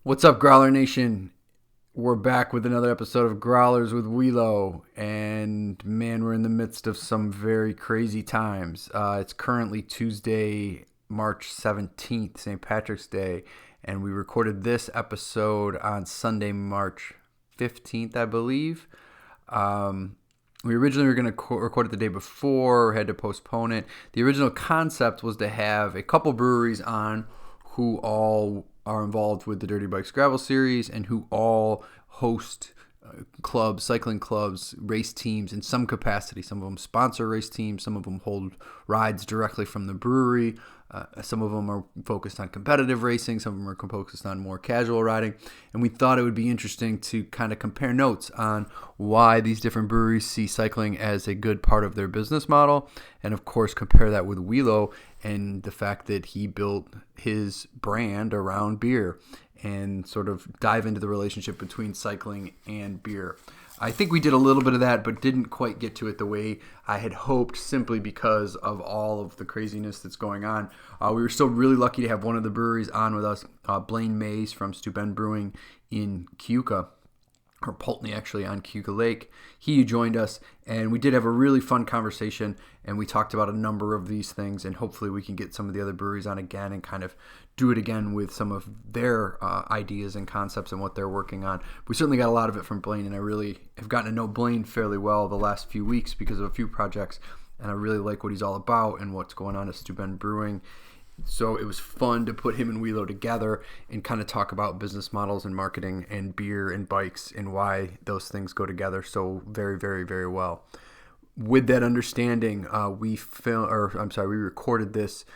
What's up, Growler Nation? We're back with another episode of Growlers with Willow, and man, we're in the midst of some very crazy times. It's currently Tuesday, March 17th, St. Patrick's Day, and we recorded this episode on Sunday, March 15th, I believe. We originally were going to record it the day before, had to postpone it. The original concept was to have a couple breweries on who all are involved with the Dirty Bikes Gravel Series and who all host clubs, cycling clubs, race teams in some capacity. Some of them sponsor race teams. Some of them hold rides directly from the brewery. Some of them are focused on competitive racing. Some of them are focused on more casual riding. And we thought it would be interesting to kind of compare notes on why these different breweries see cycling as a good part of their business model. And of course, compare that with Willow and the fact that he built his brand around beer and sort of dive into the relationship between cycling and beer. I think we did a little bit of that, but didn't quite get to it the way I had hoped, simply because of all of the craziness that's going on. We were still really lucky to have one of the breweries on with us, Blaine Mays from Steuben Brewing in Keuka, or Pulteney actually, on Keuka Lake. He joined us, and we did have a really fun conversation, and we talked about a number of these things, and hopefully we can get some of the other breweries on again and kind of do it again with some of their ideas and concepts and what they're working on. We certainly got a lot of it from Blaine, and I really have gotten to know Blaine fairly well the last few weeks because of a few projects, and I really like what he's all about and what's going on at Steuben Brewing. So it was fun to put him and Willow together and kind of talk about business models and marketing and beer and bikes and why those things go together so very, very, very well. With that understanding, we recorded this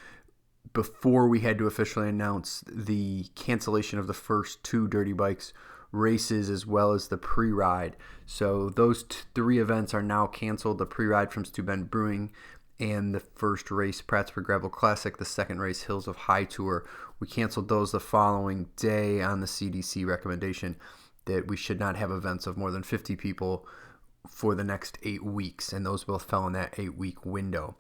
before we had to officially announce the cancellation of the first two Dirty Bikes races as well as the pre-ride. So those three events are now canceled: the pre-ride from Steuben Brewing and the first race, Prattsburg Gravel Classic, the second race, Hills of High Tour. We canceled those the following day on the CDC recommendation that we should not have events of more than 50 people for the next 8 weeks, and those both fell in that 8-week window.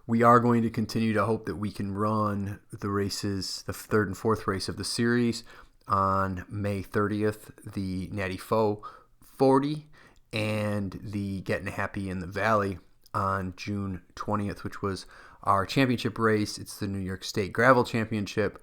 We are going to continue to hope that we can run the races, the third and fourth race of the series, on May 30th, the Natty Foe 40, and the Getting Happy in the Valley on June 20th, which was our championship race. It's the New York State Gravel Championship.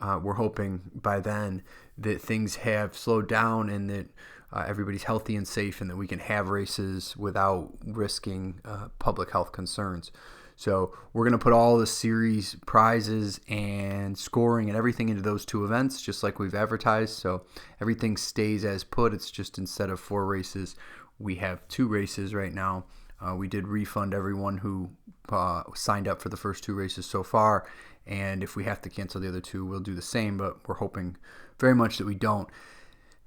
We're hoping by then that things have slowed down and that everybody's healthy and safe and that we can have races without risking public health concerns. So we're going to put all the series prizes and scoring and everything into those two events, just like we've advertised. So everything stays as put. It's just instead of 4 races, we have 2 races right now. We did refund everyone who signed up for the first 2 races so far, and if we have to cancel the other 2, we'll do the same, but we're hoping very much that we don't,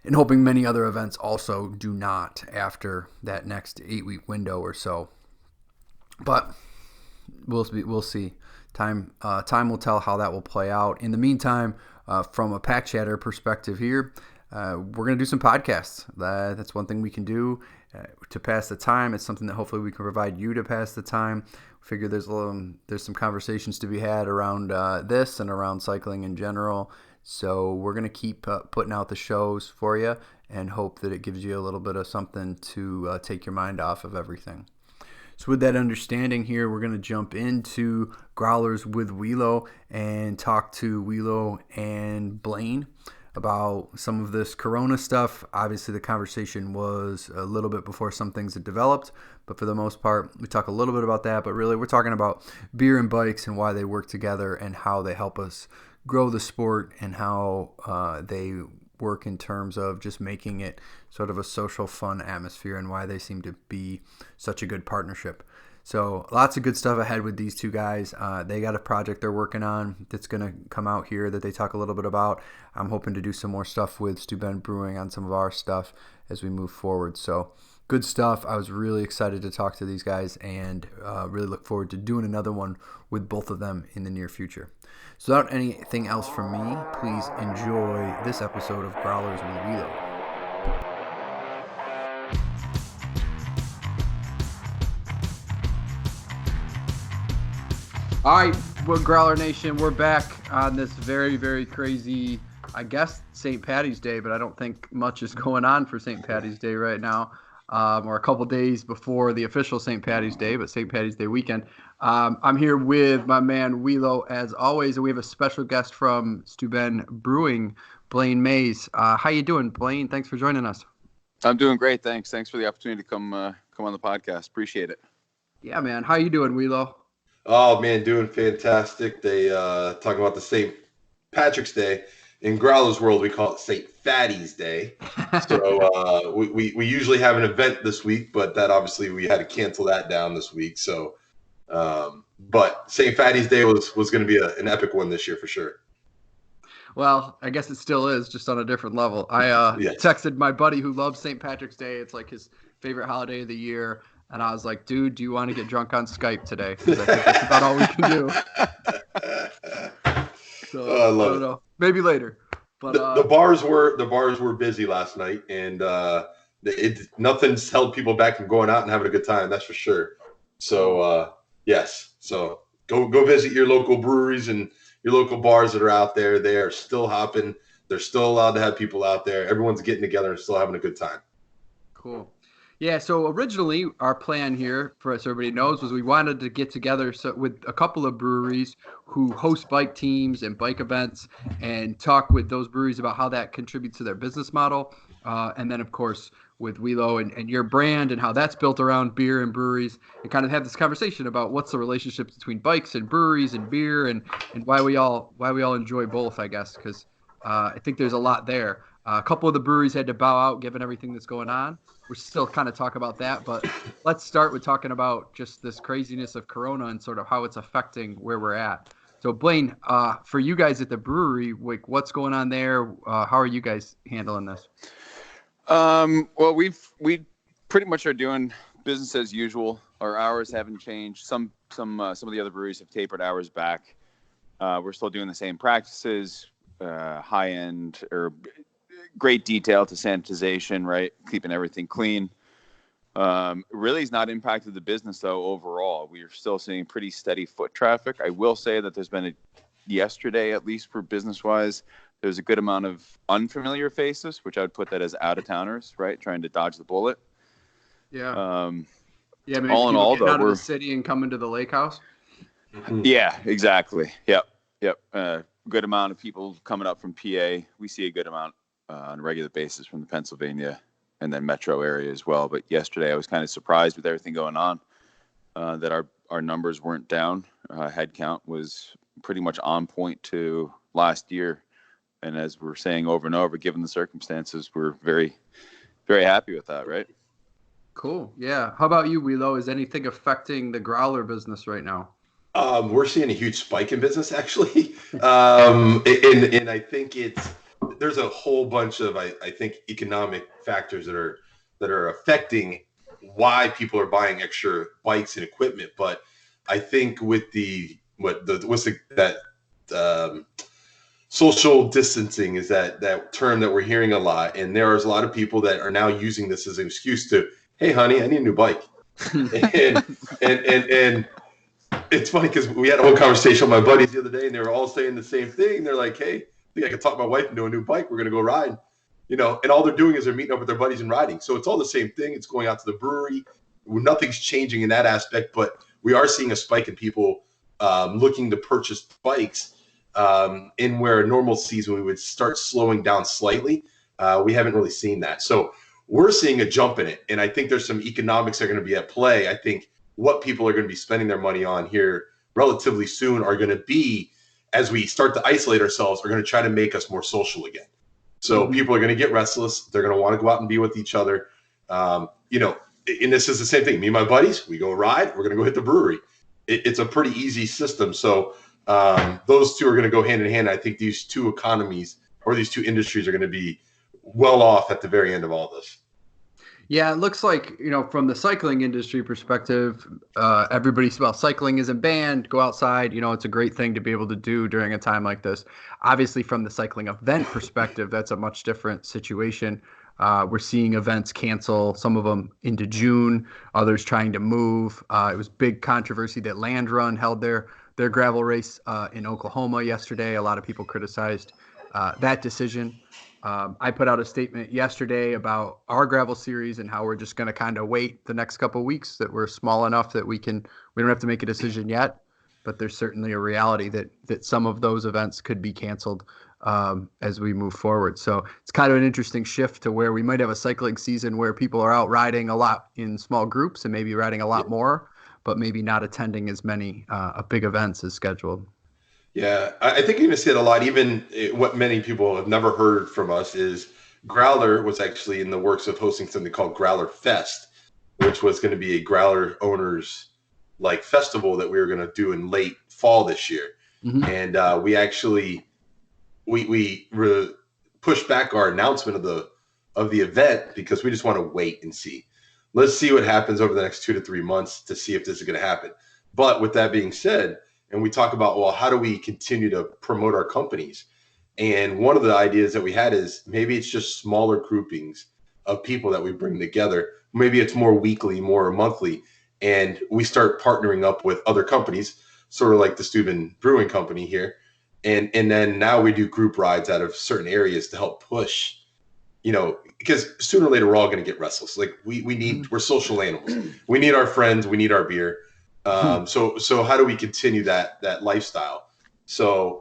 and hoping many other events also do not after that next 8-week window or so. But we'll see. Time will tell how that will play out. In the meantime, from a Pack Chatter perspective here, we're going to do some podcasts. That's one thing we can do to pass the time. It's something that hopefully we can provide you to pass the time. Figure there's some conversations to be had around this and around cycling in general. So we're going to keep putting out the shows for you and hope that it gives you a little bit of something to take your mind off of everything. So with that understanding here, we're going to jump into Growlers with Willow and talk to Willow and Blaine about some of this Corona stuff. Obviously, the conversation was a little bit before some things had developed, but for the most part, we talk a little bit about that. But really, we're talking about beer and bikes and why they work together and how they help us grow the sport and how they work in terms of just making it sort of a social, fun atmosphere and why they seem to be such a good partnership. So lots of good stuff ahead with these two guys. They got a project they're working on that's going to come out here that they talk a little bit about. I'm hoping to do some more stuff with Steuben Brewing on some of our stuff as we move forward. So good stuff. I was really excited to talk to these guys and really look forward to doing another one with both of them in the near future. So without anything else from me, please enjoy this episode of Growlers with Willow. All right, we're Growler Nation. We're back on this very, very crazy I guess St. Patty's Day, but I don't think much is going on for St. Patty's Day right now, or a couple days before the official St. Patty's Day, but St. Patty's Day weekend. I'm here with my man Willow, as always, and we have a special guest from Steuben Brewing, Blaine Mays. How you doing, Blaine? Thanks for joining us. I'm doing great, thanks. Thanks for the opportunity to come on the podcast. Appreciate it. Yeah, man. How you doing, Willow? Oh man, doing fantastic. They talking about the St. Patrick's Day. In Growlers world, we call it St. Fatty's Day. So we usually have an event this week, but that obviously we had to cancel that down this week. So, but St. Fatty's Day was going to be an epic one this year for sure. Well, I guess it still is, just on a different level. I Yes. texted my buddy who loves St. Patrick's Day. It's like his favorite holiday of the year. And I was like, dude, do you want to get drunk on Skype today? Because I think that's about all we can do. So, Oh, I love don't it. know. Maybe later. But The bars were busy last night, and nothing's held people back from going out and having a good time. That's for sure. So yes, so go visit your local breweries and your local bars that are out there. They are still hopping. They're still allowed to have people out there. Everyone's getting together and still having a good time. cool. Yeah, so originally our plan here, for us everybody knows, was we wanted to get together with a couple of breweries who host bike teams and bike events and talk with those breweries about how that contributes to their business model. And then, of course, with Willow and your brand and how that's built around beer and breweries, and kind of have this conversation about what's the relationship between bikes and breweries and beer and why we all enjoy both, I guess, because I think there's a lot there. A couple of the breweries had to bow out given everything that's going on. We're still kind of talking about that, but let's start with talking about just this craziness of Corona and sort of how it's affecting where we're at. So Blaine, for you guys at the brewery, like what's going on there? How are you guys handling this? Well, we pretty much are doing business as usual. Our hours haven't changed. Some of the other breweries have tapered hours back. We're still doing the same practices, high end or great detail to sanitization, right? Keeping everything clean. Really has not impacted the business though overall. We are still seeing pretty steady foot traffic. I will say that there's been yesterday, at least for business wise, there's a good amount of unfamiliar faces, which I would put that as out of towners, right? Trying to dodge the bullet. Yeah. Yeah, maybe all in people all, getting though, out of we're the city and coming to the lake house. yeah, exactly. Yep. Good amount of people coming up from PA. We see a good amount on a regular basis from the Pennsylvania and then metro area as well. But yesterday I was kind of surprised with everything going on that our numbers weren't down. Head count was pretty much on point to last year. And as we're saying over and over, given the circumstances, we're very, very happy with that, right? Cool. Yeah. How about you, Willow? Is anything affecting the growler business right now? We're seeing a huge spike in business actually, and I think there's a whole bunch of I think economic factors that are affecting why people are buying extra bikes and equipment. But I think with that social distancing is that term that we're hearing a lot, and there's a lot of people that are now using this as an excuse to, hey honey, I need a new bike. and it's funny because we had a whole conversation with my buddies the other day, and they were all saying the same thing. They're like, hey, I think I could talk my wife into a new bike. We're going to go ride, and all they're doing is they're meeting up with their buddies and riding. So it's all the same thing. It's going out to the brewery. Nothing's changing in that aspect, but we are seeing a spike in people looking to purchase bikes in where a normal season we would start slowing down slightly. We haven't really seen that. So we're seeing a jump in it, and I think there's some economics that are going to be at play. I think what people are going to be spending their money on here relatively soon are going to be, as we start to isolate ourselves, are going to try to make us more social again. So people are going to get restless. They're going to want to go out and be with each other. And this is the same thing. Me and my buddies, we go ride. We're going to go hit the brewery. It's a pretty easy system. So those two are going to go hand in hand. I think these two economies or these two industries are going to be well off at the very end of all this. Yeah, it looks like, from the cycling industry perspective, everybody's about cycling isn't banned. Go outside. It's a great thing to be able to do during a time like this. Obviously, from the cycling event perspective, that's a much different situation. We're seeing events cancel, some of them into June, others trying to move. It was big controversy that Land Run held their gravel race in Oklahoma yesterday. A lot of people criticized that decision. I put out a statement yesterday about our gravel series and how we're just going to kind of wait the next couple of weeks, that we're small enough that we don't have to make a decision yet, but there's certainly a reality that some of those events could be canceled as we move forward. So it's kind of an interesting shift to where we might have a cycling season where people are out riding a lot in small groups and maybe riding a lot more, but maybe not attending as many big events as scheduled. Yeah, I think you're going to see it a lot. Even what many people have never heard from us is Growler was actually in the works of hosting something called Growler Fest, which was going to be a Growler owners like festival that we were going to do in late fall this year. Mm-hmm. And we actually we pushed back our announcement of the event because we just want to wait and see. Let's see what happens over the next 2 to 3 months to see if this is going to happen. But with that being said, and we talk about, well, how do we continue to promote our companies? And one of the ideas that we had is maybe it's just smaller groupings of people that we bring together. Maybe it's more weekly, more monthly, and we start partnering up with other companies, sort of like the Steuben Brewing Company here. And then now we do group rides out of certain areas to help push, because sooner or later we're all going to get restless. Like we're social animals. We need our friends. We need our beer. So how do we continue that lifestyle? So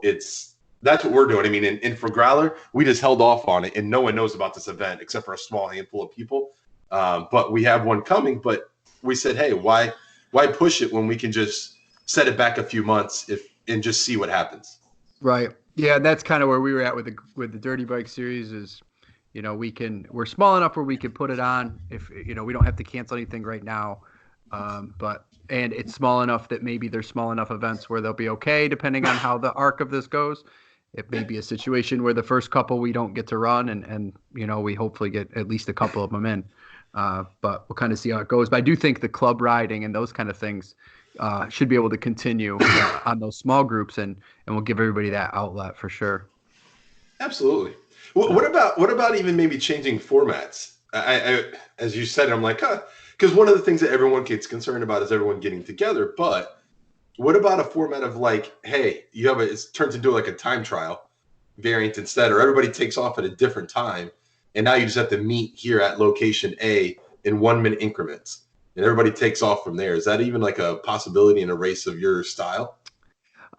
that's what we're doing. I mean, and for Growler, we just held off on it, and no one knows about this event except for a small handful of people. But we have one coming. But we said, hey, why push it when we can just set it back a few months and just see what happens? Right. Yeah, that's kind of where we were at with the Dirty Bike series. Is we're small enough where we can put it on if we don't have to cancel anything right now, and it's small enough that maybe there's small enough events where they'll be okay, depending on how the arc of this goes. It may be a situation where the first couple we don't get to run and we hopefully get at least a couple of them in. But we'll kind of see how it goes. But I do think the club riding and those kind of things should be able to continue on those small groups, and we'll give everybody that outlet for sure. Absolutely. What about even maybe changing formats? I as you said, I'm like, because one of the things that everyone gets concerned about is everyone getting together. But what about a format of like, hey, it turns into like a time trial variant instead, or everybody takes off at a different time, and now you just have to meet here at location A in 1 minute increments, and everybody takes off from there. Is that even like a possibility in a race of your style?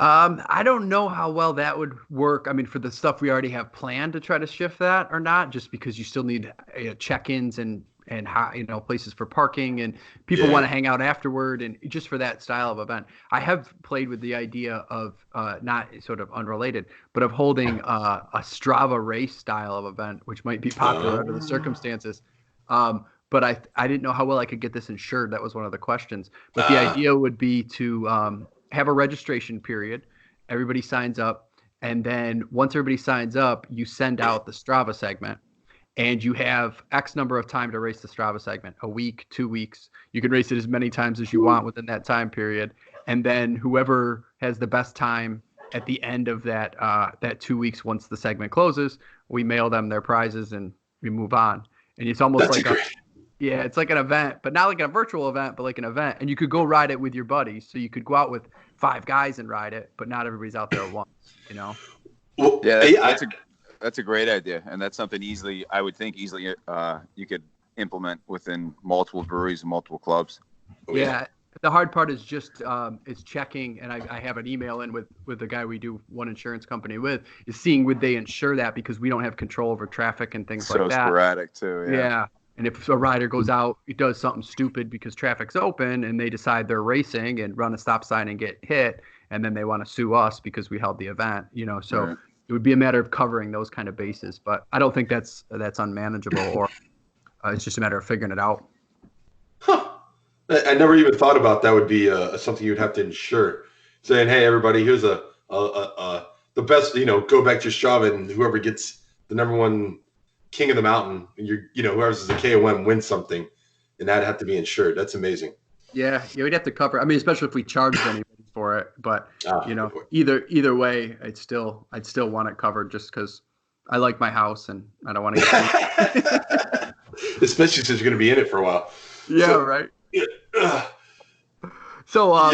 I don't know how well that would work. I mean, for the stuff we already have planned to try to shift that or not, just because you still need check-ins and how, places for parking, and people want to hang out afterward, and just for that style of event. I have played with the idea of not sort of unrelated, but of holding a Strava race style of event, which might be popular under the circumstances. But I didn't know how well I could get this insured. That was one of the questions. But the idea would be to have a registration period. Everybody signs up. And then once everybody signs up, you send out the Strava segment. And you have X number of time to race the Strava segment, a week, 2 weeks. You can race it as many times as you want within that time period. And then whoever has the best time at the end of that 2 weeks, once the segment closes, we mail them their prizes and we move on. And it's almost it's like an event, but not like a virtual event, but like an event. And you could go ride it with your buddies. So you could go out with 5 guys and ride it, but not everybody's out there at once, Well, that's a great idea. And that's something I would think easily you could implement within multiple breweries and multiple clubs. Yeah. The hard part is just is checking, and I have an email in with the guy we do one insurance company with, is seeing would they insure that, because we don't have control over traffic and things like that. So sporadic too. Yeah. And if a rider goes out, he does something stupid because traffic's open, and they decide they're racing and run a stop sign and get hit, and then they want to sue us because we held the event, so right. It would be a matter of covering those kind of bases. But I don't think that's unmanageable, or it's just a matter of figuring it out. Huh. I never even thought about that would be something you'd have to insure. Saying, hey, everybody, here's the best, go back to Strava, and whoever gets the number one king of the mountain, whoever's the KOM wins something, and that'd have to be insured. That's amazing. Yeah, we'd have to cover. I mean, especially if we charged anybody for it. But either way, I'd still want it covered, just because I like my house and I don't want to get especially since you're going to be in it for a while. Yeah, right. So,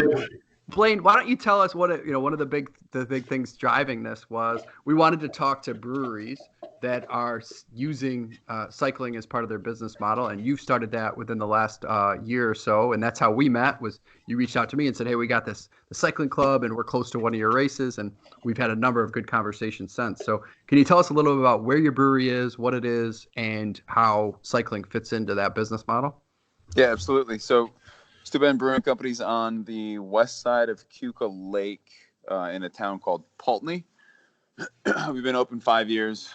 Blaine, why don't you tell us what one of the big the big things driving this was we wanted to talk to breweries that are using cycling as part of their business model, and you've started that within the last year or so, and that's how we met. Was you reached out to me and said, "Hey, we got the cycling club, and we're close to one of your races," and we've had a number of good conversations since. So, can you tell us a little bit about where your brewery is, what it is, and how cycling fits into that business model? Yeah, absolutely. So, Steuben Brewing Company's on the west side of Keuka Lake in a town called Pulteney. We've been open 5 years.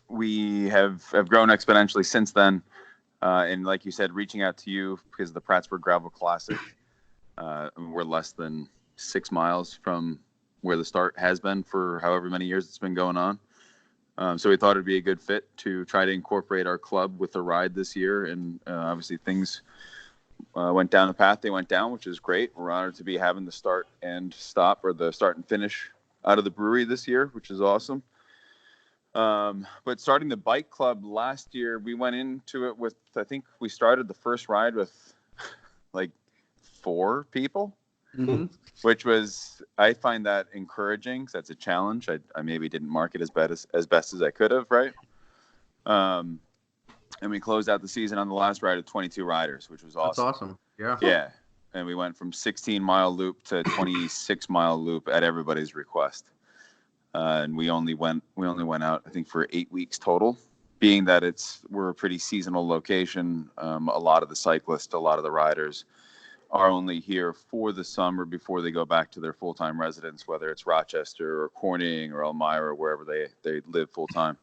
We have grown exponentially since then. And like you said, reaching out to you because of the Prattsburgh Gravel Classic. We're less than 6 miles from where the start has been for however many years it's been going on. So we thought it'd be a good fit to try to incorporate our club with the ride this year. And obviously things went down the path they went down, which is great. We're honored to be having the start and stop, or the start and finish, out of the brewery this year, which is awesome. But starting the bike club last year, we went into it with, I think we started the first ride with like 4 people, which was, I find that encouraging. That's a challenge. I maybe didn't market as best as I could have, right? And we closed out the season on the last ride of 22 riders, which was awesome. That's awesome. Yeah. Yeah. And we went from 16-mile loop to 26-mile loop at everybody's request. And we only went out, I think, for 8 weeks total. Being that we're a pretty seasonal location, a lot of the cyclists, a lot of the riders are only here for the summer before they go back to their full-time residence, whether it's Rochester or Corning or Elmira or wherever they live full-time.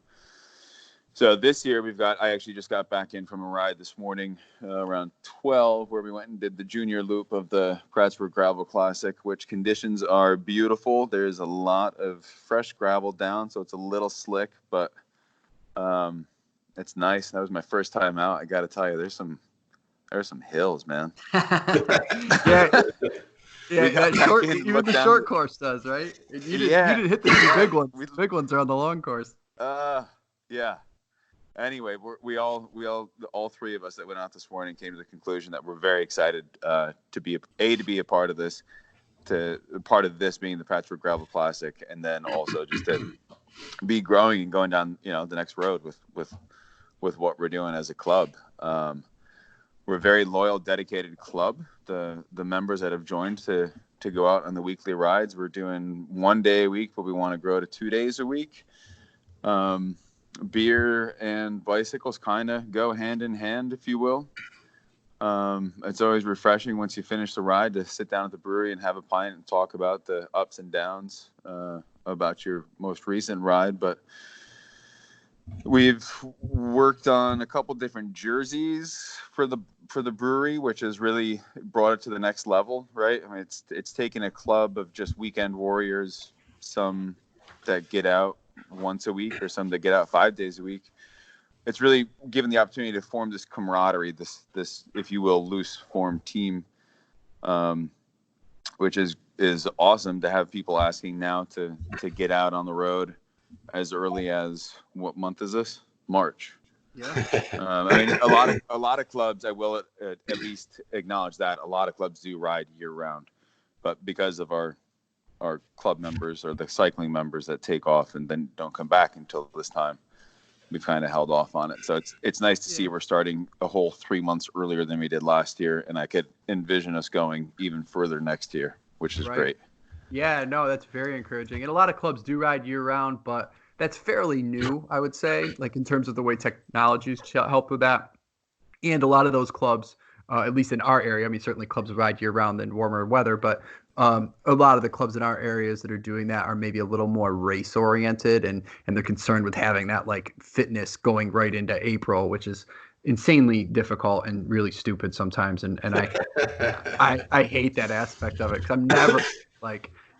So this year I actually just got back in from a ride this morning around 12, where we went and did the junior loop of the Prattsburgh Gravel Classic, which conditions are beautiful. There's a lot of fresh gravel down, so it's a little slick, but it's nice. That was my first time out. I got to tell you, there's some hills, man. Yeah. Even the short course does, right? You didn't hit the 2 big ones. The big ones are on the long course. Yeah. Anyway, all 3 of us that went out this morning came to the conclusion that we're very excited to be a part of this, part of this being the Prattsburgh Gravel Classic, and then also just to be growing and going down, the next road with what we're doing as a club. We're a very loyal, dedicated club. The members that have joined to go out on the weekly rides, we're doing 1 day a week, but we want to grow to 2 days a week. Beer and bicycles kind of go hand in hand, if you will. It's always refreshing once you finish the ride to sit down at the brewery and have a pint and talk about the ups and downs about your most recent ride. But we've worked on a couple different jerseys for the brewery, which has really brought it to the next level, right? I mean, it's taken a club of just weekend warriors, some that get out once a week or some that get out 5 days a week. It's really given the opportunity to form this camaraderie, this if you will, loose form team, which is awesome to have people asking now to get out on the road as early as, what month is this? March. Yeah. I mean, a lot of clubs, I will at least acknowledge that a lot of clubs do ride year round, but because of our club members or the cycling members that take off and then don't come back until this time, we've kind of held off on it. So it's nice to see we're starting a whole 3 months earlier than we did last year, and I could envision us going even further next year, which is great. Yeah, no, that's very encouraging. And a lot of clubs do ride year round, but that's fairly new, I would say, like in terms of the way technologies help with that. And a lot of those clubs, at least in our area, I mean, certainly clubs ride year round in warmer weather, but a lot of the clubs in our areas that are doing that are maybe a little more race oriented, and they're concerned with having that like fitness going right into April, which is insanely difficult and really stupid sometimes. And I hate that aspect of it, because I'm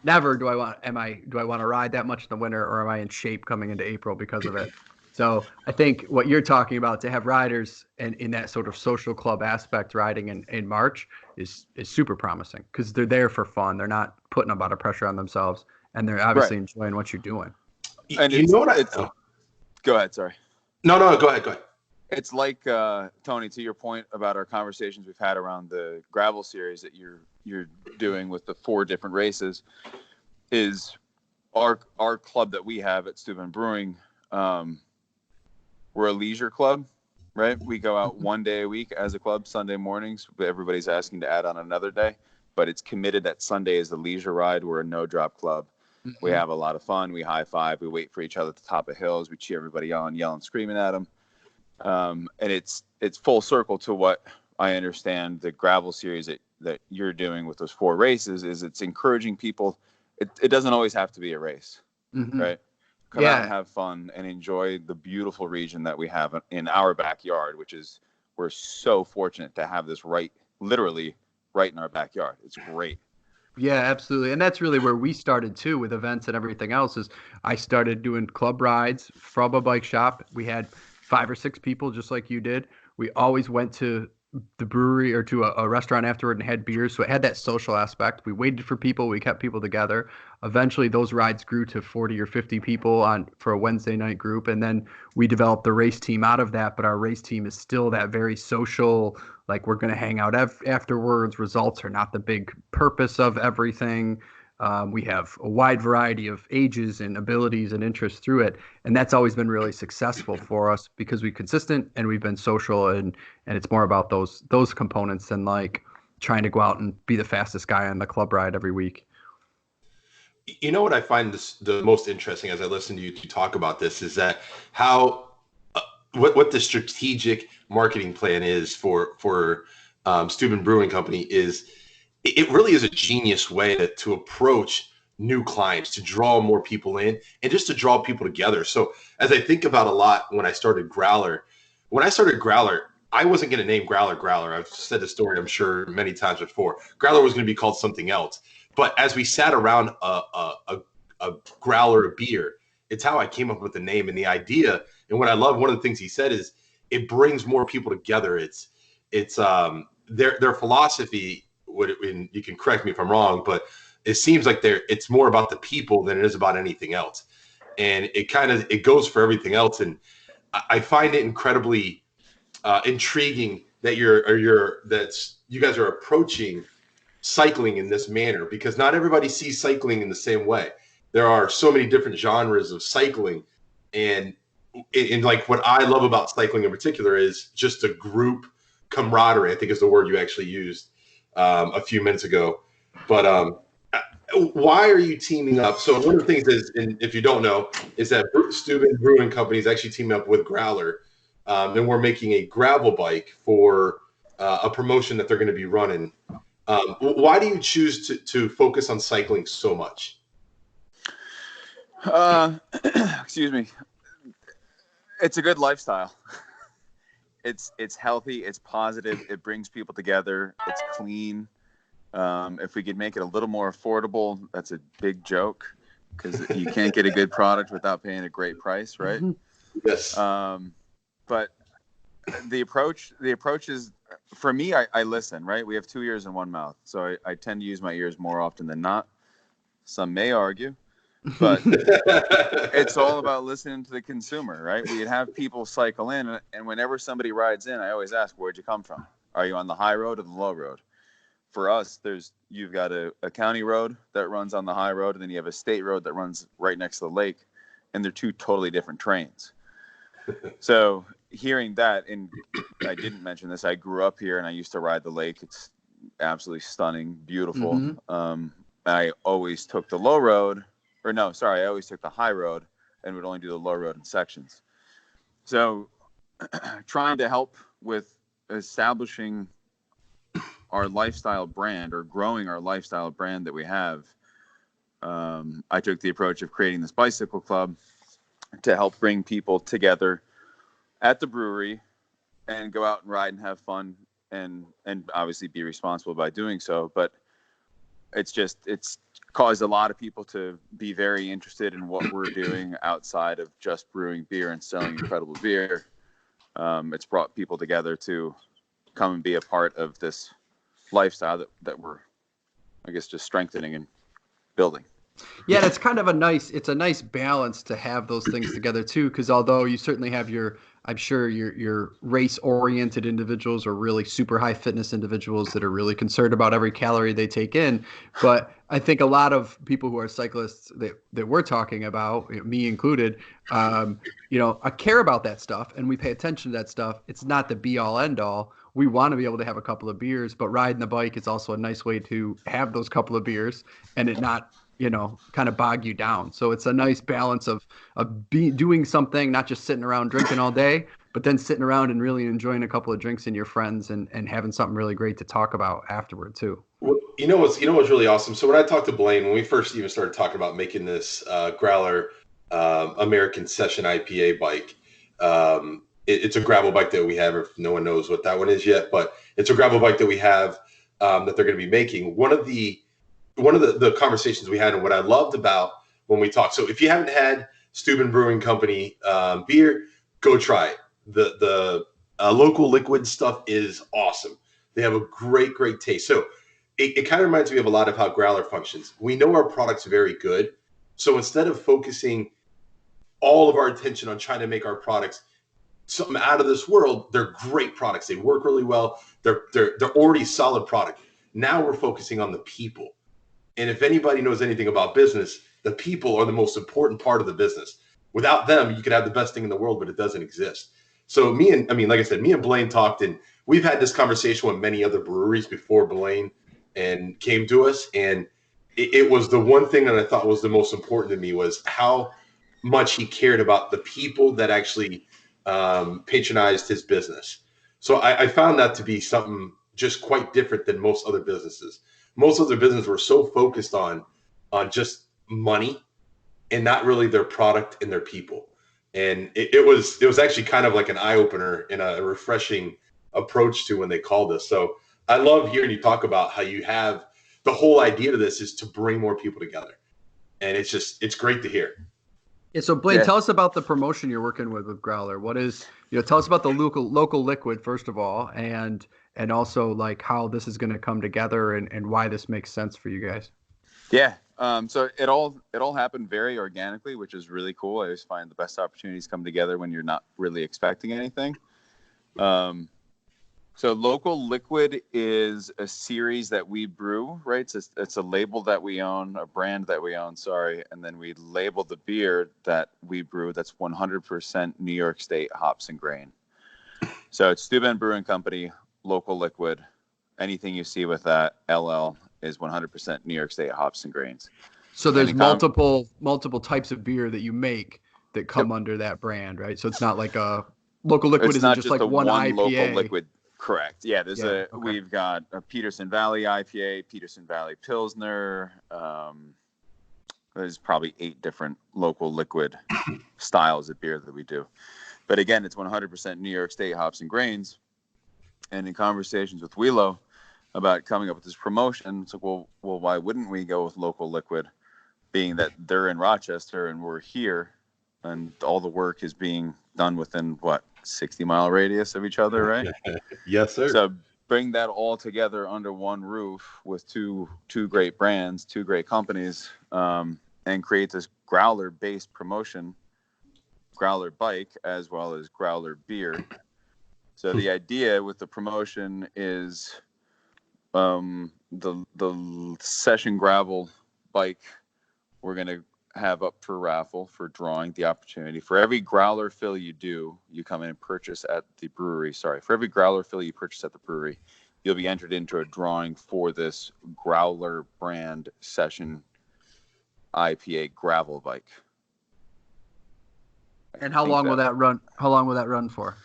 never do I want to ride that much in the winter, or am I in shape coming into April because of it? So I think what you're talking about, to have riders and in that sort of social club aspect riding in March is super promising, because they're there for fun. They're not putting a lot of pressure on themselves, and they're obviously enjoying what you're doing. And you know what go ahead. Sorry. No, go ahead. It's like Tony, to your point about our conversations we've had around the gravel series that you're doing with the 4 different races, is our club that we have at Steuben Brewing. We're a leisure club, right? We go out one day a week as a club, Sunday mornings. Everybody's asking to add on another day, but it's committed that Sunday is the leisure ride. We're a no drop club. Mm-hmm. We have a lot of fun. We high five. We wait for each other at the top of hills. We cheer everybody on, yelling, screaming at them. And it's full circle to what I understand the gravel series that you're doing with those 4 races is. It's encouraging people. It doesn't always have to be a race, mm-hmm. right? Come out and have fun and enjoy the beautiful region that we have in our backyard, which is, we're so fortunate to have this literally right in our backyard. It's great. Yeah, absolutely. And that's really where we started too, with events and everything else. Is I started doing club rides from a bike shop. We had 5 or 6 people, just like you did. We always went to the brewery or to a restaurant afterward and had beers. So it had that social aspect. We waited for people. We kept people together. Eventually, those rides grew to 40 or 50 people for a Wednesday night group. And then we developed the race team out of that. But our race team is still that very social, like we're going to hang out afterwards. Results are not the big purpose of everything. We have a wide variety of ages and abilities and interests through it. And that's always been really successful for us because we're consistent and we've been social, and it's more about those components than like trying to go out and be the fastest guy on the club ride every week. You know what I find the most interesting as I listen to you talk about this is that how what the strategic marketing plan is for Steuben Brewing Company is. It really is a genius way to approach new clients, to draw more people in, and just to draw people together. So as I think about a lot when I started Growler, I wasn't going to name Growler. I've said the story, I'm sure, many times before. Growler was going to be called something else. But as we sat around a growler of beer, it's how I came up with the name and the idea. And what I love, one of the things he said is it brings more people together. It's their philosophy. And you can correct me if I'm wrong, but it seems like it's more about the people than it is about anything else. And it goes for everything else. And I find it incredibly intriguing that you guys are approaching cycling in this manner, because not everybody sees cycling in the same way. There are so many different genres of cycling, and like what I love about cycling in particular is just a group camaraderie, I think is the word you actually used a few minutes ago. But why are you teaming up? So one of the things is, and if you don't know, is that Steuben Brewing Company is actually teaming up with Growler, and we're making a gravel bike for a promotion that they're going to be running. Why do you choose to focus on cycling so much? Excuse me. It's a good lifestyle. It's healthy. It's positive. It brings people together. It's clean. If we could make it a little more affordable, that's a big joke, because you can't get a good product without paying a great price, right? Yes. But the approach is, for me, I listen, right? We have 2 ears and one mouth. So I tend to use my ears more often than not. Some may argue, but it's all about listening to the consumer, right? We'd have people cycle in, and whenever somebody rides in, I always ask, where'd you come from? Are you on the high road or the low road? For us, you've got a county road that runs on the high road, and then you have a state road that runs right next to the lake, and they're 2 totally different trains. So hearing that, and I didn't mention this, I grew up here and I used to ride the lake. It's absolutely stunning, beautiful. Mm-hmm. I always took the low road, I always took the high road and would only do the low road in sections. So trying to help with establishing our lifestyle brand, or growing our lifestyle brand that we have, I took the approach of creating this bicycle club to help bring people together at the brewery and go out and ride and have fun, and obviously be responsible by doing so. But it's caused a lot of people to be very interested in what we're doing outside of just brewing beer and selling incredible beer. It's brought people together to come and be a part of this lifestyle that we're, I guess, just strengthening and building. Yeah, and it's kind of a nice balance to have those things together too, because although you certainly have your I'm sure your race oriented individuals or really super high fitness individuals that are really concerned about every calorie they take in. But I think a lot of people who are cyclists that we're talking about, me included, I care about that stuff and we pay attention to that stuff. It's not the be all end all. We want to be able to have a couple of beers, but riding the bike is also a nice way to have those couple of beers and it not, kind of bog you down. So it's a nice balance of doing something, not just sitting around drinking all day, but then sitting around and really enjoying a couple of drinks in your friends and having something really great to talk about afterward too. Well, what's really awesome. So when I talked to Blaine, when we first even started talking about making this Growler American Session IPA bike, it's a gravel bike that we have. If no one knows what that one is yet, but it's a gravel bike that we have that they're going to be making. One of the conversations we had and what I loved about when we talked. So if you haven't had Steuben Brewing Company beer, go try it. The local liquid stuff is awesome. They have a great taste. So it kind of reminds me of a lot of how Growler functions. We know our product's very good. So instead of focusing all of our attention on trying to make our products something out of this world, they're great products. They work really well. They're already solid product. Now we're focusing on the people. And if anybody knows anything about business, the people are the most important part of the business. Without them, you could have the best thing in the world, but it doesn't exist. So me and Blaine talked, and we've had this conversation with many other breweries before Blaine and came to us. And it was the one thing that I thought was the most important to me was how much he cared about the people that actually patronized his business. So I found that to be something just quite different than most other businesses. Most other businesses were so focused on just money and not really their product and their people. And it was actually kind of like an eye opener and a refreshing approach to when they called us. So I love hearing you talk about how you have the whole idea to this is to bring more people together. And it's great to hear. Yeah, so Blaine, tell us about the promotion you're working with Growler. What is, tell us about the local liquid first of all, and also like how this is going to come together and why this makes sense for you guys. Yeah. So it all happened very organically, which is really cool. I always find the best opportunities come together when you're not really expecting anything. So Local Liquid is a series that we brew, right? It's a label that we own, a brand that we own, sorry. And then we label the beer that we brew that's 100% New York State hops and grain. So it's Steuben Brewing Company, Local Liquid. Anything you see with that LL is 100% New York State hops and grains. So there's multiple types of beer that you make that come under that brand, right? So it's not like a Local Liquid isn't just like one IPA. Local Liquid. Correct. Yeah, we've got a Peterson Valley IPA, Peterson Valley Pilsner. There's probably 8 different Local Liquid styles of beer that we do. But again, it's 100% New York State hops and grains. And in conversations with Willow about coming up with this promotion, it's like, well, why wouldn't we go with Local Liquid, being that they're in Rochester and we're here, and all the work is being done within 60-mile radius of each other, right? Yes, sir. So bring that all together under one roof with two great brands, 2 great companies, and create this Growler-based promotion, Growler bike as well as Growler beer. So the idea with the promotion is the Session Gravel bike we're going to have up for raffle, for drawing, the opportunity. For every Growler fill you do, you come in and purchase at the brewery. For every Growler fill you purchase at the brewery, you'll be entered into a drawing for this Growler brand Session IPA gravel bike. And how long will that run? How long will that run for?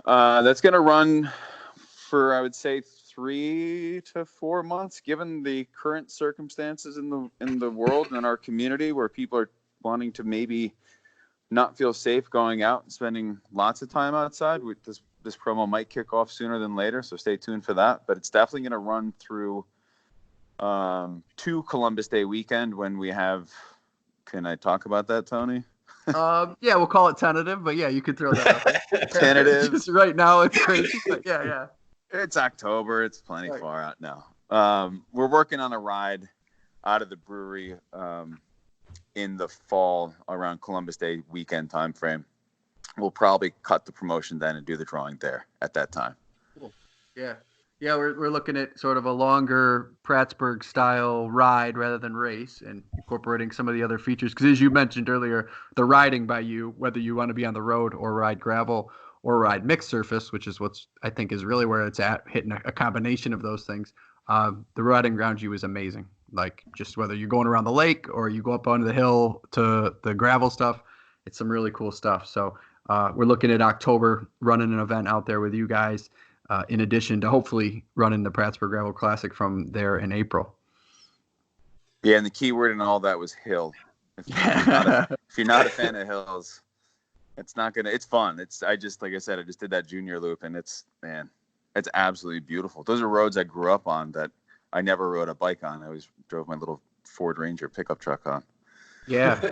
That's going to run for, I would say, 3 to 4 months, given the current circumstances in the world and in our community, where people are wanting to maybe not feel safe going out and spending lots of time outside. This promo might kick off sooner than later, so stay tuned for that. But it's definitely going to run through to Columbus Day weekend when we have. Can I talk about that, Tony? Yeah, we'll call it tentative, but yeah, you could throw that out there. Tentative. Just right now, it's crazy, but yeah. It's October. It's plenty far out now. We're working on a ride out of the brewery in the fall around Columbus Day weekend time frame. we'll probably cut the promotion then and do the drawing there at that time. Cool. Yeah. Yeah, we're looking at sort of a longer Prattsburgh style ride rather than race, and incorporating some of the other features. Because as you mentioned earlier, the riding by you, whether you want to be on the road or ride gravel or ride mixed surface, which is what's I think is really where it's at, hitting a combination of those things. The riding around you is amazing. Like just whether you're going around the lake or you go up onto the hill to the gravel stuff, it's some really cool stuff. So we're looking at October, running an event out there with you guys. In addition to hopefully running the Prattsburgh Gravel Classic from there in April. Yeah, and the key word in all that was hill. If you're not a fan of hills, it's not gonna. It's fun. Like I said, I just did that junior loop, and it's absolutely beautiful. Those are roads I grew up on that I never rode a bike on. I always drove my little Ford Ranger pickup truck on. Yeah,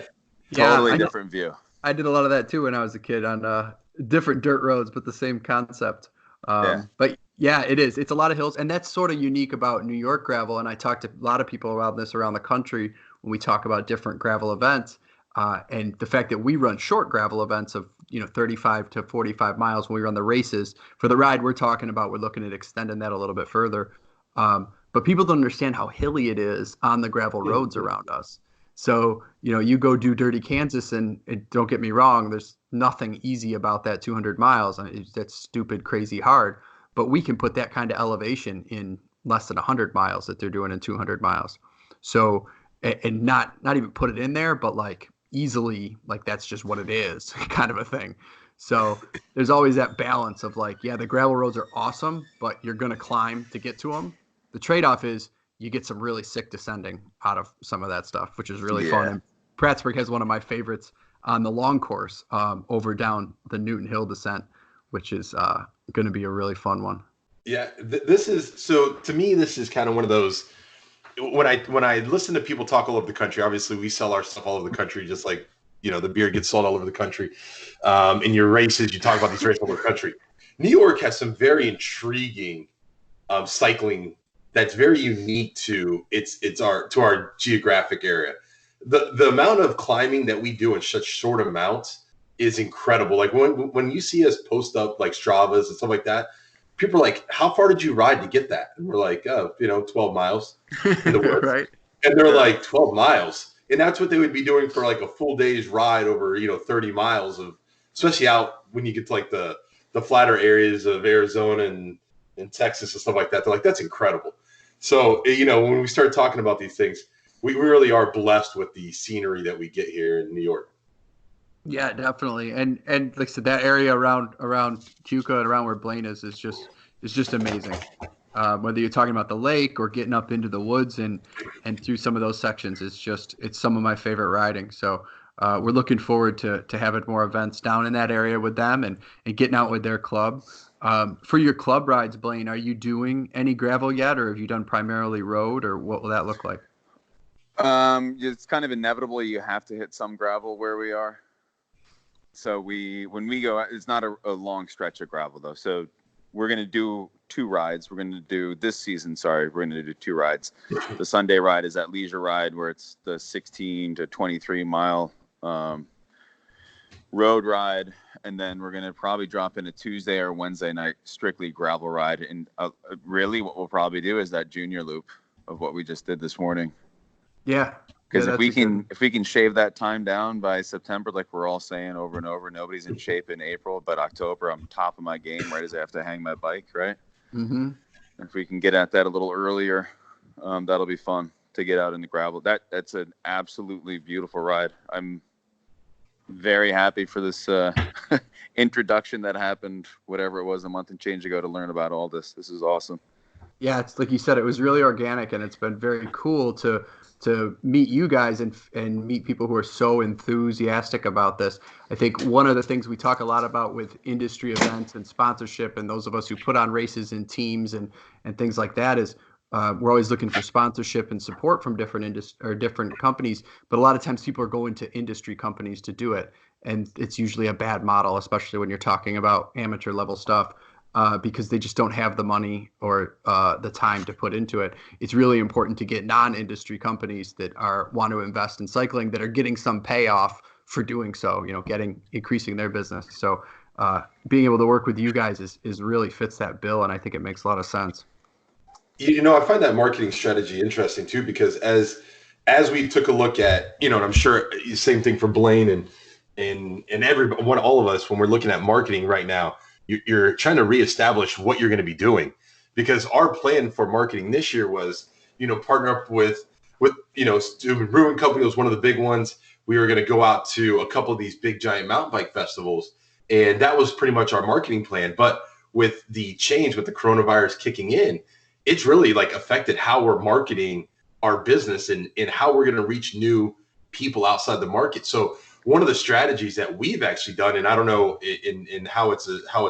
totally different view. I did a lot of that too when I was a kid on different dirt roads, but the same concept. But yeah, it is. It's a lot of hills, and that's sort of unique about New York gravel. And I talked to a lot of people about this around the country when we talk about different gravel events, and the fact that we run short gravel events of 35 to 45 miles when we run the races. For the ride we're talking about, we're looking at extending that a little bit further. But people don't understand how hilly it is on the gravel roads around us. So, you go do Dirty Kansas, and don't get me wrong, there's nothing easy about that 200 miles. I mean, that's stupid, crazy hard. But we can put that kind of elevation in less than 100 miles that they're doing in 200 miles. So, and not even put it in there, but like easily, like that's just what it is kind of a thing. So there's always that balance of like, yeah, the gravel roads are awesome, but you're going to climb to get to them. The trade-off is you get some really sick descending out of some of that stuff, which is really fun. And Prattsburgh has one of my favorites on the long course over down the Newton Hill descent, which is going to be a really fun one. Yeah, to me, this is kind of one of those, when I listen to people talk all over the country, obviously we sell our stuff all over the country, just like, the beer gets sold all over the country. In your races, you talk about these races all over the country. New York has some very intriguing cycling that's very unique to our geographic area. The amount of climbing that we do in such short amounts is incredible. Like when you see us post up like Stravas and stuff like that, people are like, how far did you ride to get that? And we're like, 12 miles in the woods. Right. And they're like, 12 miles. And that's what they would be doing for like a full day's ride over, 30 miles of, especially out when you get to like the flatter areas of Arizona and Texas and stuff like that. They're like, that's incredible. So, when we start talking about these things, we really are blessed with the scenery that we get here in New York. Yeah, definitely. And like I said, that area around Cuca and around where Blaine is just amazing. Whether you're talking about the lake or getting up into the woods and through some of those sections, it's some of my favorite riding. So we're looking forward to having more events down in that area with them and getting out with their club. For your club rides, Blaine, are you doing any gravel yet, or have you done primarily road, or what will that look like? It's kind of inevitable. You have to hit some gravel where we are. So when we go, it's not a long stretch of gravel though. So we're going to do two rides. We're going to do this season. We're going to do two rides. The Sunday ride is that leisure ride where it's the 16 to 23 mile, road ride. And then we're going to probably drop in a Tuesday or Wednesday night, strictly gravel ride. And really what we'll probably do is that junior loop of what we just did this morning. Yeah. Because if we can shave that time down by September, like we're all saying over and over, nobody's in shape in April, but October, I'm top of my game right as I have to hang my bike, right? Mm-hmm. If we can get at that a little earlier, that'll be fun to get out in the gravel. That's an absolutely beautiful ride. I'm very happy for this introduction that happened, whatever it was, a month and change ago, to learn about all this. This is awesome. Yeah, it's like you said, it was really organic, and it's been very cool to meet you guys and meet people who are so enthusiastic about this. I think one of the things we talk a lot about with industry events and sponsorship, and those of us who put on races and teams and things like that, is we're always looking for sponsorship and support from different companies. But a lot of times people are going to industry companies to do it, and it's usually a bad model, especially when you're talking about amateur level stuff. Because they just don't have the money or the time to put into it. It's really important to get non-industry companies that want to invest in cycling, that are getting some payoff for doing so, increasing their business. So being able to work with you guys is really fits that bill. And I think it makes a lot of sense. I find that marketing strategy interesting too, because as we took a look at, and I'm sure same thing for Blaine and everyone, all of us, when we're looking at marketing right now, you're trying to reestablish what you're going to be doing, because our plan for marketing this year was, partner up with Steuben Brewing Co was one of the big ones. We were going to go out to a couple of these big giant mountain bike festivals, and that was pretty much our marketing plan. But with the change, with the coronavirus kicking in, it's really like affected how we're marketing our business and how we're going to reach new people outside the market. So one of the strategies that we've actually done, and I don't know in how it's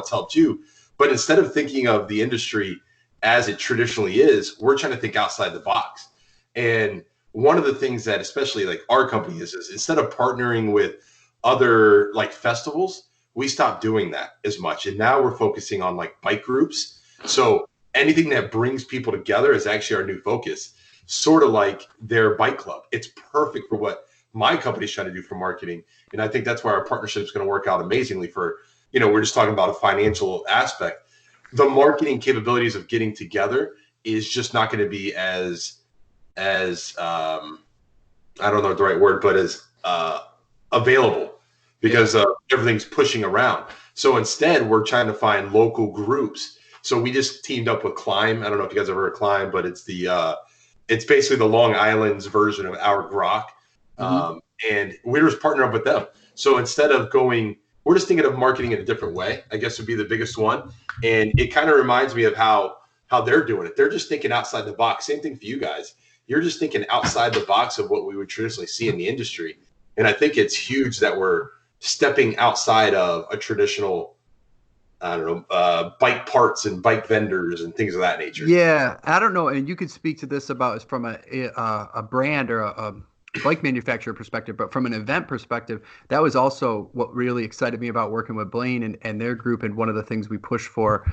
helped you, but instead of thinking of the industry as it traditionally is, we're trying to think outside the box. And one of the things that especially like our company is instead of partnering with other like festivals, we stopped doing that as much. And now we're focusing on like bike groups. So anything that brings people together is actually our new focus, sort of like their bike club. It's perfect for what my company's trying to do for marketing. And I think that's why our partnership is going to work out amazingly for, we're just talking about a financial aspect. The marketing capabilities of getting together is just not going to be as I don't know the right word, but as available, because everything's pushing around. So instead, we're trying to find local groups. So we just teamed up with Climb. I don't know if you guys have heard of Climb, but it's it's basically the Long Island's version of Our Grok. And we're just partnering up with them. So instead of we're just thinking of marketing in a different way, I guess would be the biggest one. And it kind of reminds me of how they're doing it. They're just thinking outside the box. Same thing for you guys. You're just thinking outside the box of what we would traditionally see in the industry. And I think it's huge that we're stepping outside of a traditional, bike parts and bike vendors and things of that nature. Yeah, I don't know, and you could speak to this about from a brand or a bike manufacturer perspective, but from an event perspective, that was also what really excited me about working with Blaine and their group. And one of the things we push for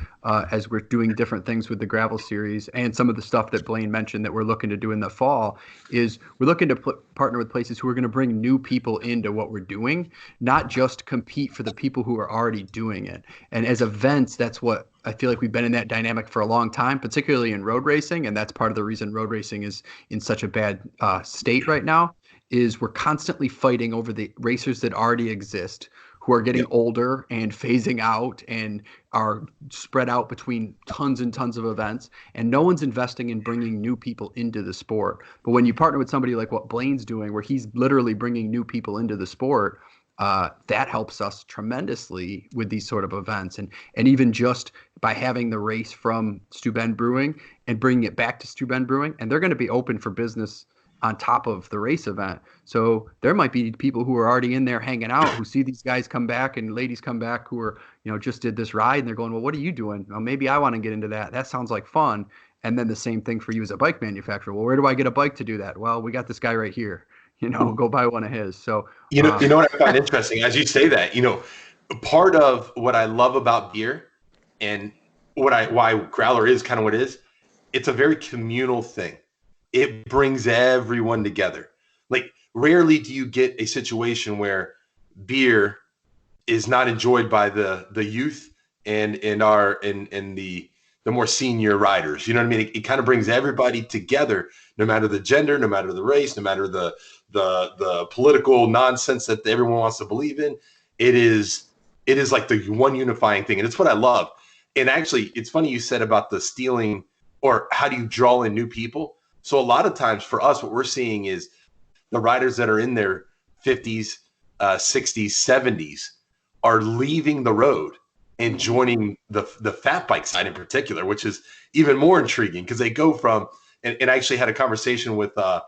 as we're doing different things with the gravel series and some of the stuff that Blaine mentioned that we're looking to do in the fall is we're looking to partner with places who are going to bring new people into what we're doing, not just compete for the people who are already doing it. And as events, that's what I feel like we've been in that dynamic for a long time, particularly in road racing. And that's part of the reason road racing is in such a bad state right now, is we're constantly fighting over the racers that already exist, who are getting older and phasing out and are spread out between tons and tons of events. And no one's investing in bringing new people into the sport. But when you partner with somebody like what Blaine's doing, where he's literally bringing new people into the sport, that helps us tremendously with these sort of events. And even just by having the race from Steuben Brewing and bringing it back to Steuben Brewing, and they're going to be open for business on top of the race event. So there might be people who are already in there hanging out, who see these guys come back and ladies come back who are, just did this ride, and they're going, well, what are you doing? Well, maybe I want to get into that. That sounds like fun. And then the same thing for you as a bike manufacturer. Well, where do I get a bike to do that? Well, we got this guy right here. Go buy one of his. So you know what I find interesting as you say that, part of what I love about beer and why Growler is kind of what it is, it's a very communal thing. It brings everyone together. Like rarely do you get a situation where beer is not enjoyed by the youth and the more senior riders. You know what I mean? It kind of brings everybody together, no matter the gender, no matter the race, no matter the political nonsense that everyone wants to believe in. It is like the one unifying thing. And it's what I love. And actually, it's funny you said about the stealing or how do you draw in new people? So a lot of times for us, what we're seeing is the riders that are in their 50s, 60s, 70s are leaving the road and joining the fat bike side in particular, which is even more intriguing because they go from, and I actually had a conversation with a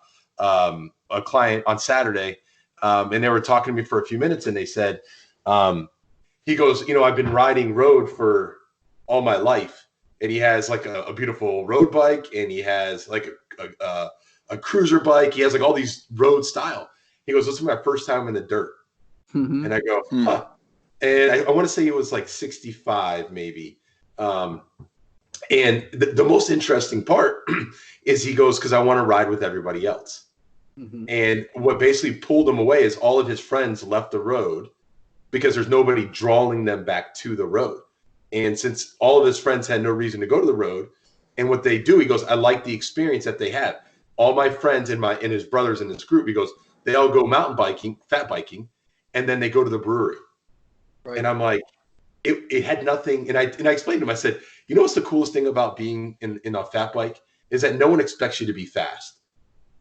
client on Saturday, and they were talking to me for a few minutes, and they said, he goes, I've been riding road for all my life. And he has like a beautiful road bike, and he has like a cruiser bike. He has like all these road style. He goes, this is my first time in the dirt. Mm-hmm. And I go, huh. And I want to say it was like 65 maybe. And the most interesting part is he goes, because I want to ride with everybody else. Mm-hmm. And what basically pulled him away is all of his friends left the road because there's nobody drawing them back to the road. And since all of his friends had no reason to go to the road, and what they do, he goes, I like the experience that they have. All my friends and his brothers in this group, he goes, they all go mountain biking, fat biking, and then they go to the brewery. Right. And I'm like, it had nothing. And I explained to him, I said, you know what's the coolest thing about being in a fat bike is that no one expects you to be fast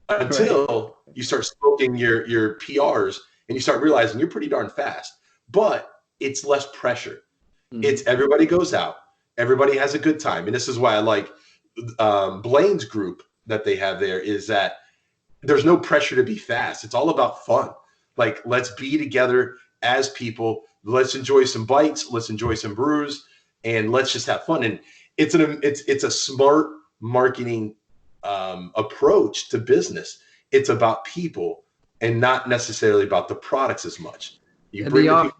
until you start smoking your PRs and you start realizing you're pretty darn fast. But it's less pressure. Mm-hmm. It's everybody goes out, everybody has a good time. And this is why I like Blaine's group that they have there, is that there's no pressure to be fast. It's all about fun. Like, let's be together as people. Let's enjoy some bikes. Let's enjoy some brews, and let's just have fun. And it's a smart marketing approach to business. It's about people and not necessarily about the products as much. You bring the people.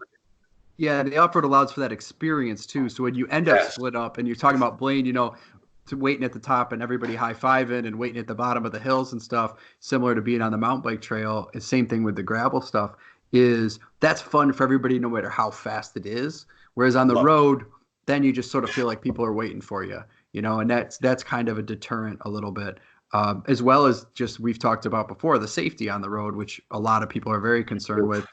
Yeah, the off-road allows for that experience too. So when you end up split up and you're talking about Blaine, to waiting at the top and everybody high-fiving and waiting at the bottom of the hills and stuff, similar to being on the mountain bike trail, and same thing with the gravel stuff, is that's fun for everybody no matter how fast it is. Whereas on the road, then you just sort of feel like people are waiting for you, and that's kind of a deterrent a little bit. As well as just we've talked about before, the safety on the road, which a lot of people are very concerned with.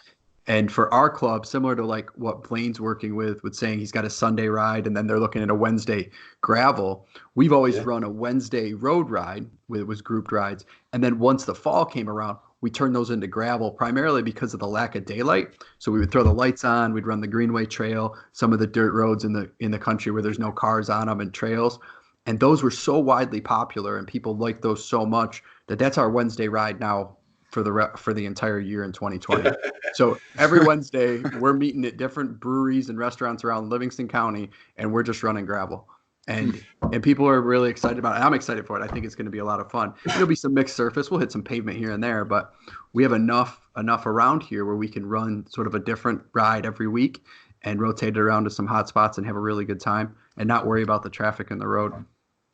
And for our club, similar to like what Blaine's working with saying he's got a Sunday ride and then they're looking at a Wednesday gravel, we've always run a Wednesday road ride was grouped rides. And then once the fall came around, we turned those into gravel primarily because of the lack of daylight. So we would throw the lights on, we'd run the Greenway Trail, some of the dirt roads in the country where there's no cars on them and trails. And those were so widely popular and people liked those so much that's our Wednesday ride now for the entire year in 2020. So every Wednesday we're meeting at different breweries and restaurants around Livingston County, and we're just running gravel. And people are really excited about it. I'm excited for it. I think it's going to be a lot of fun. There'll be some mixed surface. We'll hit some pavement here and there, but we have enough around here where we can run sort of a different ride every week and rotate it around to some hot spots and have a really good time and not worry about the traffic in the road.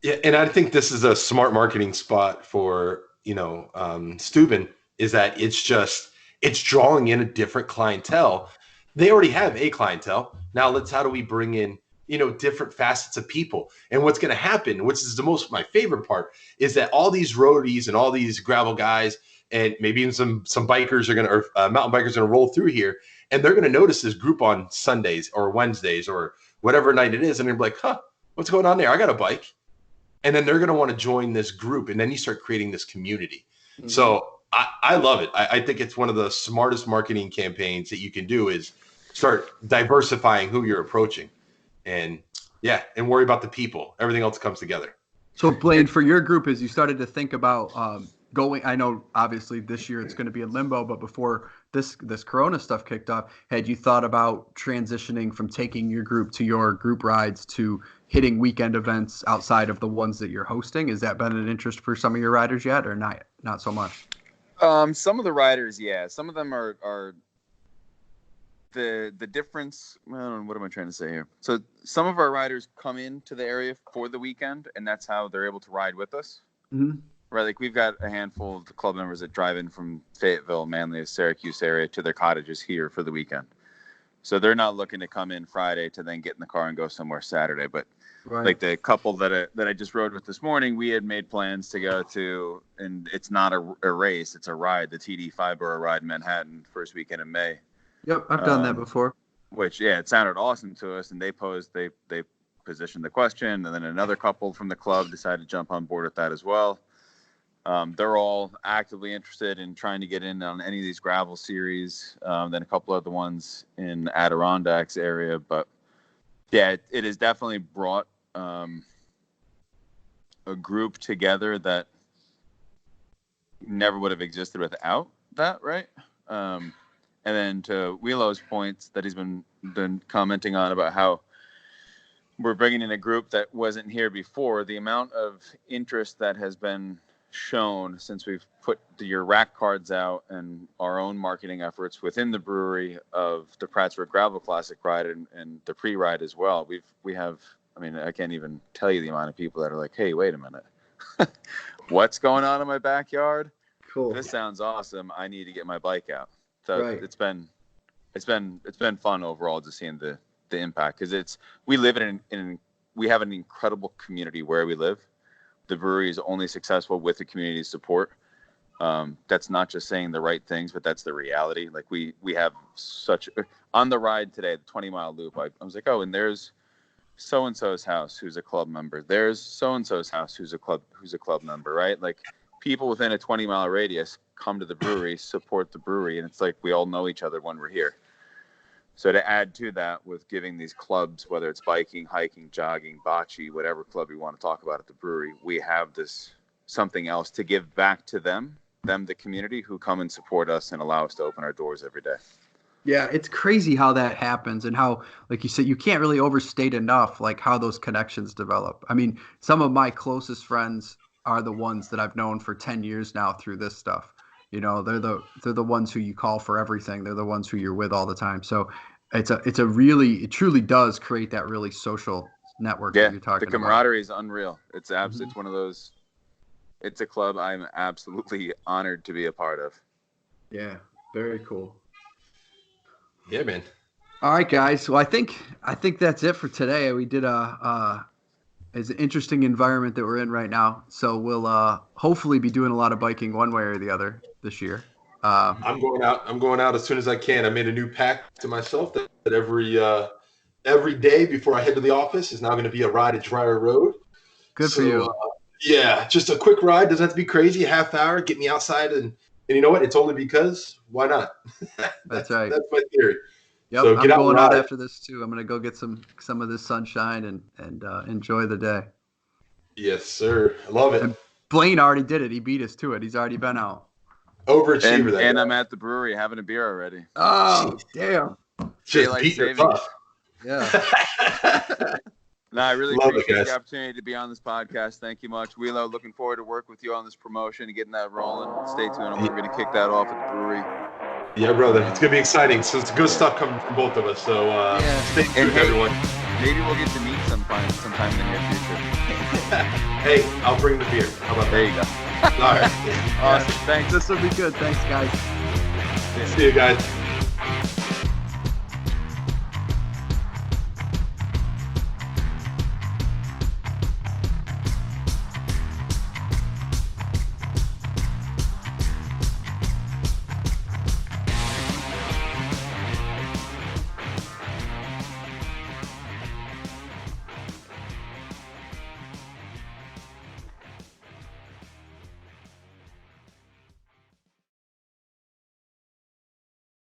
Yeah, and I think this is a smart marketing spot for Steuben, is that it's drawing in a different clientele. They already have a clientele. Now how do we bring in different facets of people? And what's going to happen, which is my favorite part, is that all these roadies and all these gravel guys and maybe even some bikers mountain bikers are going to roll through here, and they're going to notice this group on Sundays or Wednesdays or whatever night it is, and they're like, what's going on there? I got a bike. And then they're going to want to join this group, and then you start creating this community. Mm-hmm. So I love it. I think it's one of the smartest marketing campaigns that you can do, is start diversifying who you're approaching, and worry about the people. Everything else comes together. So Blaine, for your group, as you started to think about going, I know obviously this year it's going to be in limbo, but before this Corona stuff kicked off, had you thought about transitioning from taking your group to your group rides to hitting weekend events outside of the ones that you're hosting? Has that been an interest for some of your riders yet, or not so much? Some of the riders, yeah. Some of them are the difference. Well, what am I trying to say here? So some of our riders come into the area for the weekend, and that's how they're able to ride with us. Mm-hmm. Right, like we've got a handful of the club members that drive in from Fayetteville, Manly, Syracuse area to their cottages here for the weekend. So they're not looking to come in Friday to then get in the car and go somewhere Saturday. But like the couple that I just rode with this morning, we had made plans to go to, and it's not a race, it's a ride, the TD Five-Borough Ride in Manhattan, first weekend in May. Yep, I've done that before. Which, it sounded awesome to us, and they positioned the question, and then another couple from the club decided to jump on board with that as well. They're all actively interested in trying to get in on any of these gravel series. Then a couple of the ones in Adirondacks area, but it has definitely brought a group together that never would have existed without that, right? And then to Willow's points that he's been commenting on about how we're bringing in a group that wasn't here before, the amount of interest that has been shown since we've put your rack cards out and our own marketing efforts within the brewery of the Prattsburgh Gravel Classic ride and the pre-ride as well. We have, I mean, I can't even tell you the amount of people that are like, hey, wait a minute, what's going on in my backyard? Cool. this sounds awesome. I need to get my bike out. So Right. it's been fun overall just seeing the impact, because we live we have an incredible community where we live. The brewery is only successful with the community support. That's not just saying the right things, but that's the reality. Like we have on the ride today, the 20-mile loop, I was like, oh, and there's so-and-so's house who's a club member. There's so-and-so's house who's a club member, right? Like people within a 20-mile radius come to the brewery, support the brewery, and it's like we all know each other when we're here. So to add to that with giving these clubs, whether it's biking, hiking, jogging, bocce, whatever club you want to talk about at the brewery, we have this something else to give back to them, the community who come and support us and allow us to open our doors every day. Yeah, it's crazy how that happens, and how, like you said, you can't really overstate enough like how those connections develop. I mean, some of my closest friends are the ones that I've known for 10 years now through this stuff. You know, they're the ones who you call for everything. They're the ones who you're with all the time. So it truly does create that really social network that you're talking about. The camaraderie is unreal. It's it's one of those. It's a club I'm absolutely honored to be a part of. Yeah, very cool. Yeah, man. All right, guys. So I think that's it for today. We did it's an interesting environment that we're in right now. So we'll hopefully be doing a lot of biking one way or the other this year. I'm going out as soon as I can. I made a new pact to myself that every day before I head to the office is now going to be a ride at Dryer Road. Good for you. Yeah, just a quick ride. Doesn't have to be crazy. A half hour, get me outside, and you know what? It's only because why not? That's right. That's my theory. Yep, so I'm going out after this too. I'm going to go get some of this sunshine and enjoy the day. Yes, sir. I love it. And Blaine already did it. He beat us to it. He's already been out. Overachiever. And I'm at the brewery having a beer already. Oh, damn. Just beat your butt. Yeah. No, I really appreciate the opportunity to be on this podcast. Thank you much. Willow, looking forward to work with you on this promotion and getting that rolling. Stay tuned. We're going to kick that off at the brewery. Yeah, brother. It's going to be exciting. So it's good stuff coming from both of us. So stay tuned, everyone. Maybe we'll get to meet sometime in the near future. Hey, I'll bring the beer. How about that? There you go. All right. Awesome. Thanks. This will be good. Thanks, guys. See you guys.